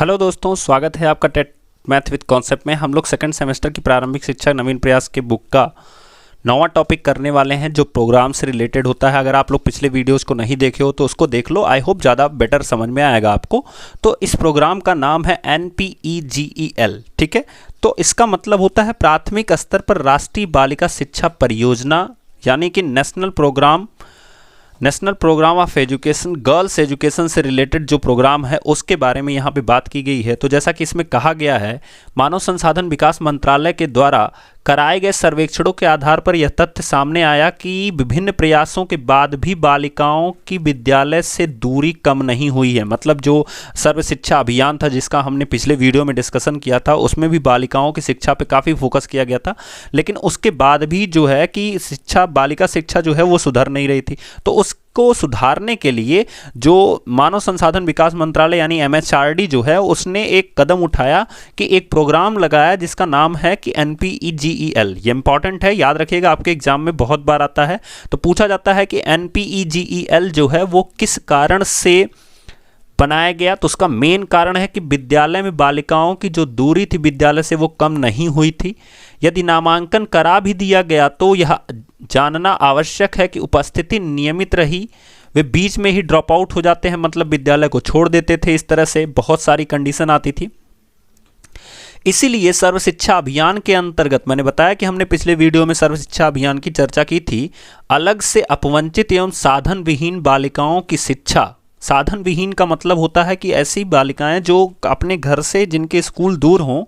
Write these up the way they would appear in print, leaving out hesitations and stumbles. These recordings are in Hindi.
हेलो दोस्तों, स्वागत है आपका टेट मैथ विद कॉन्सेप्ट में। हम लोग सेकंड सेमेस्टर की प्रारंभिक शिक्षा नवीन प्रयास के बुक का 9वां टॉपिक करने वाले हैं जो प्रोग्राम से रिलेटेड होता है। अगर आप लोग पिछले वीडियोस को नहीं देखे हो तो उसको देख लो, आई होप ज़्यादा बेटर समझ में आएगा आपको। तो इस प्रोग्राम का नाम है NPEGEL, ठीक है। तो इसका मतलब होता है प्राथमिक स्तर पर राष्ट्रीय बालिका शिक्षा परियोजना, यानी कि national program of education, girls education से रिलेटेड जो प्रोग्राम है उसके बारे में यहाँ पे बात की गई है। तो जैसा कि इसमें कहा गया है, मानव संसाधन विकास मंत्रालय के द्वारा कराए गए सर्वेक्षणों के आधार पर यह तथ्य सामने आया कि विभिन्न प्रयासों के बाद भी बालिकाओं की विद्यालय से दूरी कम नहीं हुई है। मतलब जो सर्व शिक्षा अभियान था जिसका हमने पिछले वीडियो में डिस्कशन किया था, उसमें भी बालिकाओं की शिक्षा पे काफ़ी फोकस किया गया था, लेकिन उसके बाद भी जो है कि बालिका शिक्षा जो है वो सुधर नहीं रही थी। तो उसको सुधारने के लिए जो मानव संसाधन विकास मंत्रालय यानी MHRD जो है उसने एक कदम उठाया कि एक प्रोग्राम लगाया जिसका नाम है कि NPEGEL। ये इंपॉर्टेंट है, याद रखिएगा, आपके एग्जाम में बहुत बार आता है। तो पूछा जाता है कि NPEGEL जो है वो किस कारण से बनाया गया। तो उसका मेन कारण है कि विद्यालय में बालिकाओं की जो दूरी थी विद्यालय से वो कम नहीं हुई थी। यदि नामांकन करा भी दिया गया तो यह जानना आवश्यक है कि उपस्थिति नियमित रही, वे बीच में ही ड्रॉप आउट हो जाते हैं, मतलब विद्यालय को छोड़ देते थे। इस तरह से बहुत सारी कंडीशन आती थी। इसीलिए सर्व शिक्षा अभियान के अंतर्गत, मैंने बताया कि हमने पिछले वीडियो में सर्व शिक्षा अभियान की चर्चा की थी, अलग से अपवंचित एवं साधन विहीन बालिकाओं की शिक्षा। साधन विहीन का मतलब होता है कि ऐसी बालिकाएं जो अपने घर से जिनके स्कूल दूर हों,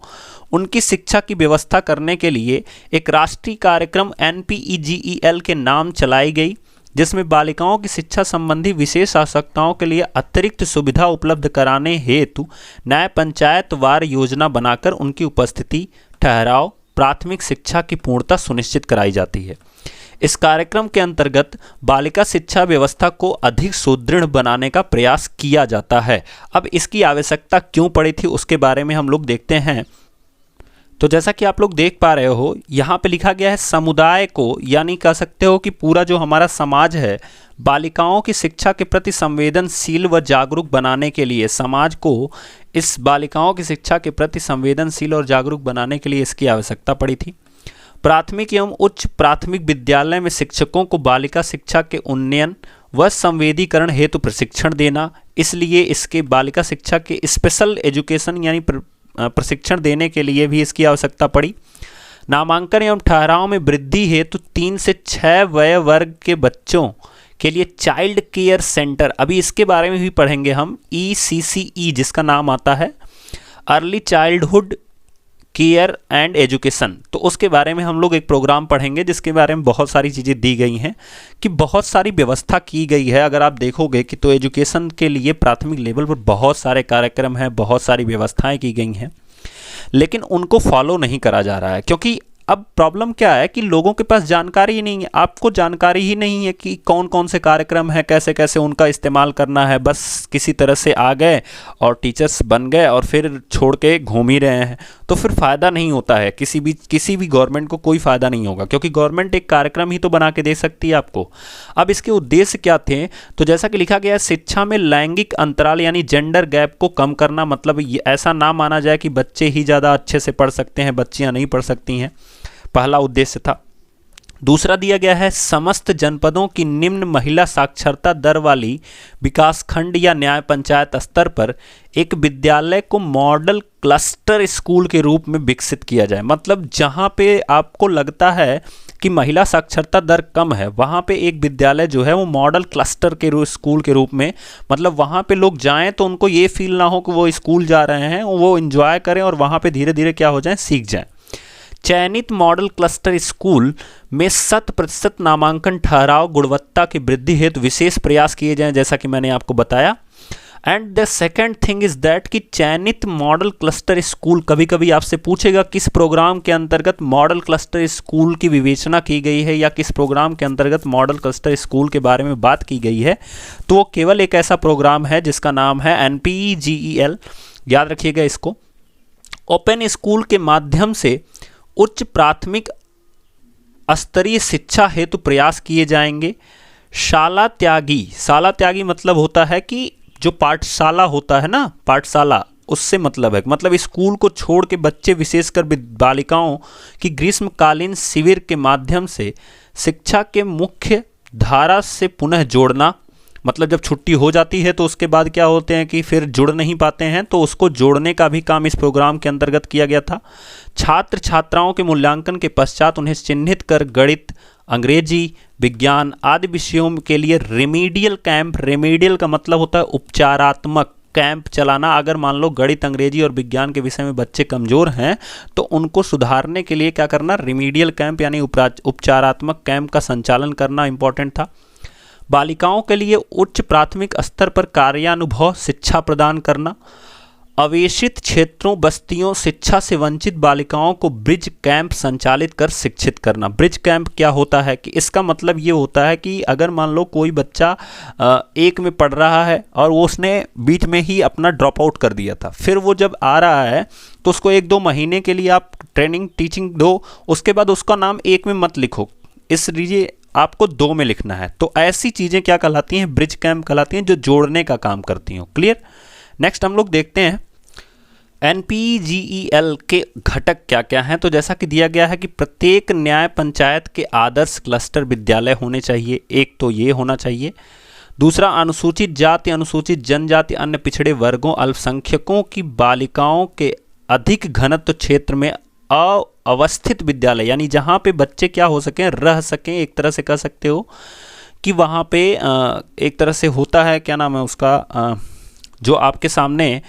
उनकी शिक्षा की व्यवस्था करने के लिए एक राष्ट्रीय कार्यक्रम NPEGEL के नाम चलाई गई, जिसमें बालिकाओं की शिक्षा संबंधी विशेष आवश्यकताओं के लिए अतिरिक्त सुविधा उपलब्ध कराने हेतु न्याय पंचायत वार योजना बनाकर उनकी उपस्थिति, ठहराव, प्राथमिक शिक्षा की पूर्णता सुनिश्चित कराई जाती है। इस कार्यक्रम के अंतर्गत बालिका शिक्षा व्यवस्था को अधिक सुदृढ़ बनाने का प्रयास किया जाता है। अब इसकी आवश्यकता क्यों पड़ी थी उसके बारे में हम लोग देखते हैं। तो जैसा कि आप लोग देख पा रहे हो, यहाँ पे लिखा गया है समुदाय को, यानी कह सकते हो कि पूरा जो हमारा समाज है, बालिकाओं की शिक्षा के प्रति संवेदनशील व जागरूक बनाने के लिए, समाज को इस बालिकाओं की शिक्षा के प्रति संवेदनशील और जागरूक बनाने के लिए इसकी आवश्यकता पड़ी थी। प्राथमिक एवं उच्च प्राथमिक विद्यालय में शिक्षकों को बालिका शिक्षा के उन्नयन व संवेदीकरण हेतु प्रशिक्षण देना, इसलिए इसके बालिका शिक्षा के स्पेशल एजुकेशन यानी प्रशिक्षण देने के लिए भी इसकी आवश्यकता पड़ी। नामांकन एवं ठहराव में वृद्धि हेतु 3 से 6 वय वर्ग के बच्चों के लिए चाइल्ड केयर सेंटर, अभी इसके बारे में भी पढ़ेंगे हम, ECCE जिसका नाम आता है, early childhood care and education. तो उसके बारे में हम लोग एक प्रोग्राम पढ़ेंगे जिसके बारे में बहुत सारी चीज़ें दी गई हैं, कि बहुत सारी व्यवस्था की गई है। अगर आप देखोगे कि तो एजुकेशन के लिए प्राथमिक लेवल पर बहुत सारे कार्यक्रम हैं, बहुत सारी व्यवस्थाएं की गई हैं, लेकिन उनको फॉलो नहीं करा जा रहा है। क्योंकि अब प्रॉब्लम क्या है कि लोगों के पास जानकारी ही नहीं है, आपको जानकारी ही नहीं है कि कौन कौन से कार्यक्रम है, कैसे कैसे उनका इस्तेमाल करना है। बस किसी तरह से आ गए और टीचर्स बन गए और फिर छोड़ के घूम ही रहे हैं, तो फिर फ़ायदा नहीं होता है। किसी भी गवर्नमेंट को कोई फ़ायदा नहीं होगा, क्योंकि गवर्नमेंट एक कार्यक्रम ही तो बना के दे सकती है आपको। अब इसके उद्देश्य क्या थे? तो जैसा कि लिखा गया है, शिक्षा में लैंगिक अंतराल यानी जेंडर गैप को कम करना, मतलब ऐसा ना माना जाए कि बच्चे ही ज़्यादा अच्छे से पढ़ सकते हैं, बच्चियाँ नहीं पढ़ सकती हैं, पहला उद्देश्य था। दूसरा दिया गया है, समस्त जनपदों की निम्न महिला साक्षरता दर वाली विकासखंड या न्याय पंचायत स्तर पर एक विद्यालय को मॉडल क्लस्टर स्कूल के रूप में विकसित किया जाए। मतलब जहाँ पे आपको लगता है कि महिला साक्षरता दर कम है, वहाँ पे एक विद्यालय जो है वो मॉडल क्लस्टर के स्कूल के रूप में, मतलब वहाँ पे लोग जाएं तो उनको ये फील ना हो कि वो स्कूल जा रहे हैं, वो एंजॉय करें और वहाँ पे धीरे धीरे क्या हो जाए, सीख जाएं। चयनित मॉडल क्लस्टर स्कूल में 100% नामांकन ठहराव गुणवत्ता की वृद्धि हेतु विशेष प्रयास किए जाएं, जैसा कि मैंने आपको बताया। And the second thing is that कि चयनित मॉडल क्लस्टर स्कूल, कभी कभी आपसे पूछेगा किस प्रोग्राम के अंतर्गत मॉडल क्लस्टर स्कूल की विवेचना की गई है या किस प्रोग्राम के अंतर्गत मॉडल क्लस्टर स्कूल के बारे में बात की गई है, तो वो केवल एक ऐसा प्रोग्राम है जिसका नाम है NPEGEL। याद रखिएगा इसको। ओपन स्कूल के माध्यम से उच्च प्राथमिक स्तरीय शिक्षा हेतु प्रयास किए जाएंगे। शाला त्यागी मतलब होता है कि जो पाठशाला होता है ना, पाठशाला उससे मतलब है, मतलब स्कूल को छोड़ के बच्चे विशेषकर बालिकाओं की ग्रीष्मकालीन शिविर के माध्यम से शिक्षा के मुख्य धारा से पुनः जोड़ना। मतलब जब छुट्टी हो जाती है तो उसके बाद क्या होते हैं कि फिर जुड़ नहीं पाते हैं, तो उसको जोड़ने का भी काम इस प्रोग्राम के अंतर्गत किया गया था। छात्र छात्राओं के मूल्यांकन के पश्चात उन्हें चिन्हित कर गणित, अंग्रेजी, विज्ञान आदि विषयों के लिए रेमेडियल कैंप, रेमेडियल का मतलब होता है उपचारात्मक कैंप चलाना। अगर मान लो गणित, अंग्रेजी और विज्ञान के विषय में बच्चे कमज़ोर हैं तो उनको सुधारने के लिए क्या करना, रेमेडियल कैंप यानी उपचारात्मक कैंप का संचालन करना इंपॉर्टेंट था। बालिकाओं के लिए उच्च प्राथमिक स्तर पर कार्यानुभव शिक्षा प्रदान करना। अवेशित क्षेत्रों, बस्तियों, शिक्षा से वंचित बालिकाओं को ब्रिज कैंप संचालित कर शिक्षित करना। ब्रिज कैंप क्या होता है कि इसका मतलब ये होता है कि अगर मान लो कोई बच्चा एक में पढ़ रहा है और वो उसने बीच में ही अपना ड्रॉप आउट कर दिया था, फिर वो जब आ रहा है तो उसको 1-2 महीने के लिए आप ट्रेनिंग टीचिंग दो, उसके बाद उसका नाम एक में मत लिखो, इसलिए आपको 2 में लिखना है। तो ऐसी चीज़ें क्या कहलाती हैं, ब्रिज कैंप कहलाती हैं, जो जोड़ने का काम करती हैं। क्लियर। नेक्स्ट हम लोग देखते हैं NPGEL के घटक क्या क्या हैं। तो जैसा कि दिया गया है कि प्रत्येक न्याय पंचायत के आदर्श क्लस्टर विद्यालय होने चाहिए, एक तो ये होना चाहिए। दूसरा, अनुसूचित जाति, अनुसूचित जनजाति, अन्य पिछड़े वर्गों, अल्पसंख्यकों की बालिकाओं के अधिक घनत्व क्षेत्र में अवस्थित विद्यालय, यानी जहाँ पे बच्चे क्या हो सकें, रह सकें, एक तरह से कह सकते हो कि वहाँ पे एक तरह से होता है, क्या नाम है उसका, जो आपके सामने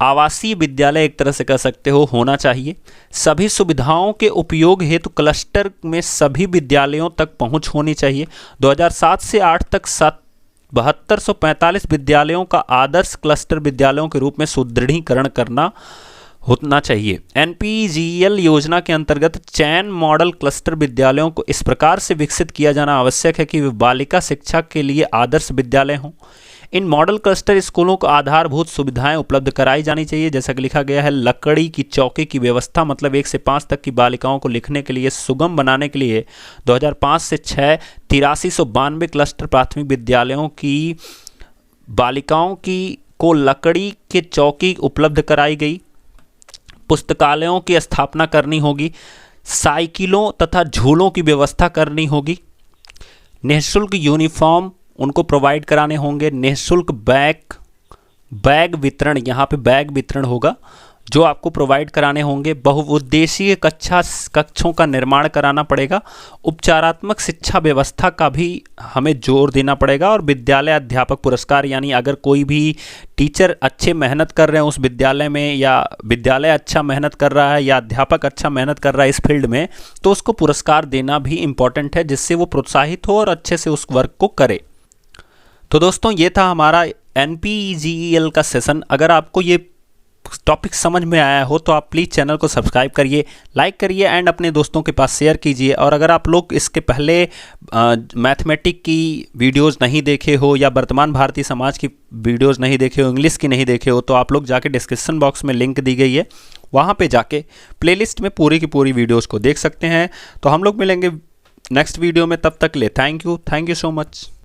आवासीय विद्यालय एक तरह से कह सकते हो, होना चाहिए। सभी सुविधाओं के उपयोग हेतु क्लस्टर में सभी विद्यालयों तक पहुंच होनी चाहिए। 2007 से 8 तक 7245 विद्यालयों का आदर्श क्लस्टर विद्यालयों के रूप में सुदृढ़ीकरण करना होना चाहिए। NPGEL योजना के अंतर्गत चयन मॉडल क्लस्टर विद्यालयों को इस प्रकार से विकसित किया जाना आवश्यक है कि वे बालिका शिक्षा के लिए आदर्श विद्यालय हों। इन मॉडल क्लस्टर स्कूलों को आधारभूत सुविधाएं उपलब्ध कराई जानी चाहिए, जैसा कि लिखा गया है। लकड़ी की चौकी की व्यवस्था, मतलब 1 से 5 तक की बालिकाओं को लिखने के लिए सुगम बनाने के लिए 2005 से 6 8392 क्लस्टर प्राथमिक विद्यालयों की बालिकाओं की को लकड़ी के चौकी उपलब्ध कराई गई। पुस्तकालयों की स्थापना करनी होगी। साइकिलों तथा झूलों की व्यवस्था करनी होगी। निःशुल्क यूनिफॉर्म उनको प्रोवाइड कराने होंगे। निःशुल्क बैग वितरण, यहाँ पे बैग वितरण होगा जो आपको प्रोवाइड कराने होंगे। बहुउद्देशीय कक्षों का निर्माण कराना पड़ेगा। उपचारात्मक शिक्षा व्यवस्था का भी हमें जोर देना पड़ेगा। और विद्यालय अध्यापक पुरस्कार, यानी अगर कोई भी टीचर अच्छे मेहनत कर रहे हैं उस विद्यालय में, या विद्यालय अच्छा मेहनत कर रहा है, या अध्यापक अच्छा मेहनत कर रहा है इस फील्ड में, तो उसको पुरस्कार देना भी इम्पॉर्टेंट है, जिससे वो प्रोत्साहित हो और अच्छे से उस वर्क को करे। तो दोस्तों ये था हमारा NPGEL का सेशन। अगर आपको ये टॉपिक समझ में आया हो तो आप प्लीज़ चैनल को सब्सक्राइब करिए, लाइक करिए एंड अपने दोस्तों के पास शेयर कीजिए। और अगर आप लोग इसके पहले मैथमेटिक की वीडियोस नहीं देखे हो, या वर्तमान भारतीय समाज की वीडियोस नहीं देखे हो, इंग्लिश की नहीं देखे हो, तो आप लोग जाके डिस्क्रिप्शन बॉक्स में लिंक दी गई है, वहाँ पे जाके प्लेलिस्ट में पूरी की पूरी वीडियोज़ को देख सकते हैं। तो हम लोग मिलेंगे नेक्स्ट वीडियो में, तब तक ले थैंक यू सो मच।